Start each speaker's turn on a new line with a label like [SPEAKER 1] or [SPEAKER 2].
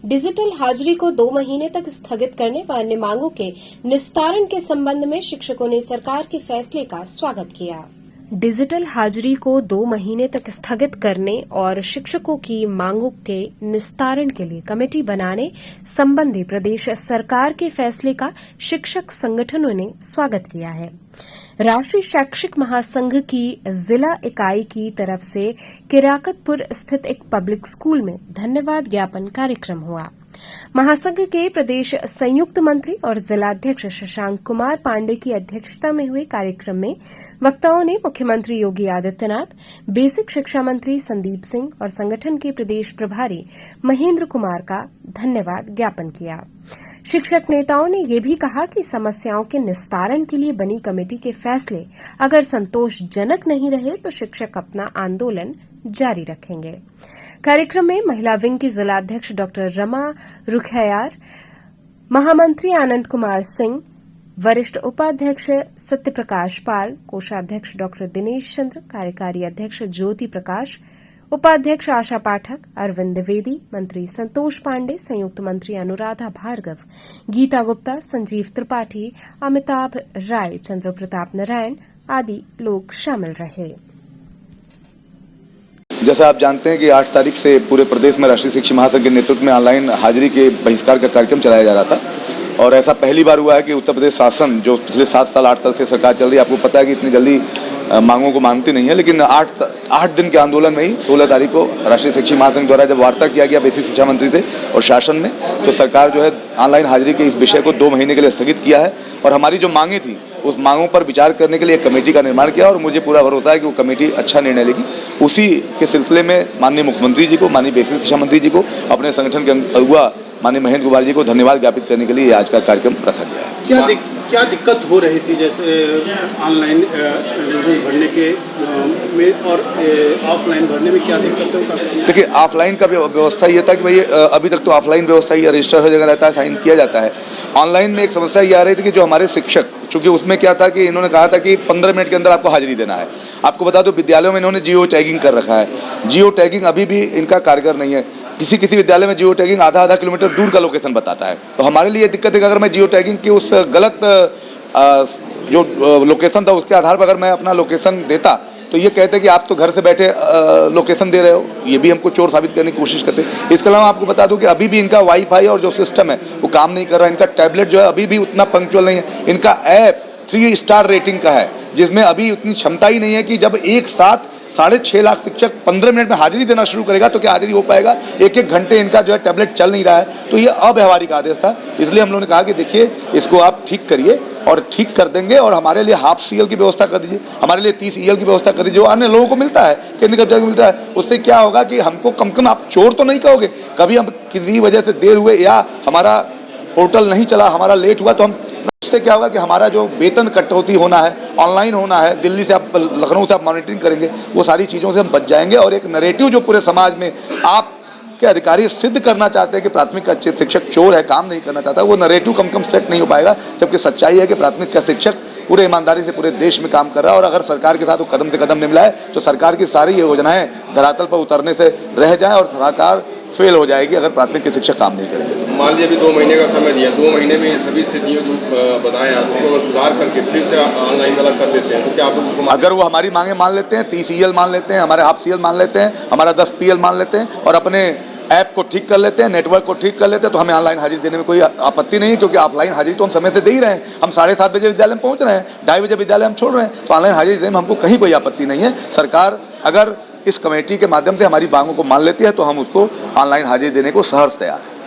[SPEAKER 1] Digital हाजिरी को 2 महीने तक स्थगित करने व अन्य मांगों के निस्तारण के संबंध में शिक्षकों ने सरकार के फैसले का स्वागत किया। डिजिटल हाजिरी को 2 महीने तक स्थगित करने और शिक्षकों की मांगों के निस्तारण के लिए कमेटी बनाने संबंधी प्रदेश सरकार के फैसले का शिक्षक संगठनों ने स्वागत किया है। राष्ट्रीय शैक्षिक महासंघ की जिला इकाई की तरफ से किराकतपुर स्थित एक पब्लिक स्कूल में धन्यवाद ज्ञापन कार्यक्रम हुआ। महासंघ के प्रदेश संयुक्त मंत्री और जिलाध्यक्ष शशांक कुमार पांडे की अध्यक्षता में हुए कार्यक्रम में वक्ताओं ने मुख्यमंत्री योगी आदित्यनाथ, बेसिक शिक्षा मंत्री संदीप सिंह और संगठन के प्रदेश प्रभारी महेंद्र कुमार का धन्यवाद ज्ञापन किया। शिक्षक नेताओं ने यह भी कहा कि समस्याओं के निस्तारण के लिए बनी कमेटी के फैसले अगर संतोषजनक नहीं रहे तो शिक्षक अपना आंदोलन जारी रखेंगे। कार्यक्रम में महिला विंग की जिलाध्यक्ष डॉ रमा रुखयार, महामंत्री आनंद कुमार सिंह, वरिष्ठ उपाध्यक्ष सत्यप्रकाश पाल, कोषाध्यक्ष डॉ दिनेश चंद्र, कार्यकारी अध्यक्ष ज्योति प्रकाश, उपाध्यक्ष आशा पाठक, अरविंद द्विवेदी, मंत्री संतोष पांडे, संयुक्त मंत्री अनुराधा भार्गव, गीता गुप्ता, संजीव त्रिपाठी, अमिताभ राय, चंद्र प्रताप नारायण आदि लोग शामिल रहे।
[SPEAKER 2] जैसा आप जानते हैं कि 8 तारीख से पूरे प्रदेश में राष्ट्रीय शिक्षा महासंघ के नेतृत्व में ऑनलाइन हाजिरी के बहिष्कार का कार्यक्रम चलाया जा रहा था और ऐसा पहली बार हुआ है कि उत्तर प्रदेश शासन जो पिछले 7 साल 8 साल से सरकार चल रही है, आपको पता है कि इतनी जल्दी मांगों को मानती नहीं है, लेकिन 8 दिन के आंदोलन में ही 16 तारीख को राष्ट्रीय शिक्षा महासंघ द्वारा जब वार्ता किया गया बेसिक शिक्षा मंत्री से और शासन में, तो सरकार जो है ऑनलाइन हाजिरी के इस विषय को 2 महीने के लिए स्थगित किया है और हमारी जो मांगे थी उस मांगों पर विचार करने के लिए एक कमेटी का निर्माण किया और मुझे पूरा भरोसा है कि वो कमेटी अच्छा निर्णय लेगी। उसी के सिलसिले में माननीय मुख्यमंत्री जी को, माननीय बेसिक शिक्षा मंत्री जी को, अपने संगठन के अगुवा माननीय महेंद्र कुमार जी को धन्यवाद ज्ञापित करने के लिए आज का कार्यक्रम रखा गया है।
[SPEAKER 3] क्या दिक्कत हो रही थी जैसे ऑनलाइन भरने के में और ऑफलाइन भरने में क्या दिक्कत है?
[SPEAKER 2] देखिए, ऑफलाइन का व्यवस्था ये था कि भाई अभी तक तो ऑफलाइन व्यवस्था ही रजिस्टर हर जगह रहता है, साइन किया जाता है। ऑनलाइन में एक समस्या ये आ रही थी कि जो हमारे शिक्षक, चूंकि उसमें क्या था कि इन्होंने कहा था कि 15 मिनट के अंदर आपको हाजिरी देना है। आपको बता दो विद्यालयों में इन्होंने जियो टैगिंग कर रखा है। जियो टैगिंग अभी भी इनका कारगर नहीं है। किसी विद्यालय में जियो टैगिंग आधा किलोमीटर दूर का लोकेशन बताता है। तो हमारे लिए दिक्कत है कि अगर मैं जियो टैगिंग की उस गलत जो लोकेशन था उसके आधार पर अगर मैं अपना लोकेशन देता तो ये कहते कि आप तो घर से बैठे लोकेशन दे रहे हो, ये भी हमको चोर साबित करने की कोशिश करते। इसके अलावा आपको बता दूं कि अभी भी इनका वाईफाई और जो सिस्टम है वो काम नहीं कर रहा है। इनका टैबलेट जो है अभी भी उतना पंक्चुअल नहीं है। इनका ऐप 3 स्टार रेटिंग का है, जिसमें अभी उतनी क्षमता ही नहीं है कि जब एक साथ 6.5 लाख शिक्षक 15 मिनट में हाजिरी देना शुरू करेगा तो क्या हाजिरी हो पाएगा। 1-1 घंटे इनका जो है टैबलेट चल नहीं रहा है। तो ये अव्यवहारिक आदेश था, इसलिए हम लोगों ने कहा कि देखिए इसको आप ठीक करिए और ठीक कर देंगे और हमारे लिए हाफ सीएल की व्यवस्था कर दीजिए, हमारे लिए 30 ईएल की व्यवस्था कर दीजिए जो अन्य लोगों को मिलता है, केंद्र सरकार को मिलता है। उससे क्या होगा कि हमको कम से कम आप चोर तो नहीं कहोगे। कभी हम किसी वजह से देर हुए या हमारा पोर्टल नहीं चला, हमारा लेट हुआ, तो हम उससे क्या होगा कि हमारा जो वेतन कटौती होना है, ऑनलाइन होना है, दिल्ली से आप लखनऊ से आप मॉनिटरिंग करेंगे, वो सारी चीज़ों से हम बच जाएंगे। और एक नैरेटिव जो पूरे समाज में आप के अधिकारी सिद्ध करना चाहते हैं कि प्राथमिक का शिक्षक चोर है, काम नहीं करना चाहता, वो नैरेटिव कम सेट नहीं हो पाएगा। जबकि सच्चाई है कि प्राथमिक का शिक्षक पूरे ईमानदारी से पूरे देश में काम कर रहा है और अगर सरकार के साथ वो कदम से कदम नहीं मिलाए तो सरकार की सारी योजनाएं धरातल पर उतरने से रह जाएं और सरकार फेल हो जाएगी अगर प्राथमिक के शिक्षक काम नहीं करेंगे तो।
[SPEAKER 4] मान लीजिए अभी 2 महीने का समय दिया, 2 महीने में सभी स्थितियों जो बताएं आप उसको सुधार करके फिर से ऑनलाइन वाला कर देते हैं तो क्या आप उसको
[SPEAKER 2] अगर वो हमारी मांगे मान लेते हैं, 30 ईएल मान लेते हैं, हमारे हाफ सीएल मान लेते हैं, हमारा 10 पीएल मान लेते हैं और अपने ऐप को ठीक कर लेते हैं, नेटवर्क को ठीक कर लेते हैं, तो हमें ऑनलाइन हाजिरी देने में कोई आपत्ति नहीं है। क्योंकि ऑफलाइन हाजिरी तो हम समय से दे ही रहे हैं। हम 7:30 बजे विद्यालय में पहुंच रहे हैं, 2:30 बजे विद्यालय हम छोड़ रहे हैं, तो ऑनलाइन हाजिरी देने में हमको कहीं कोई आपत्ति नहीं है। सरकार अगर इस कमेटी के माध्यम से हमारी मांगों को मान लेती है तो हम उसको ऑनलाइन हाजिरी देने को सहर्ष तैयार है।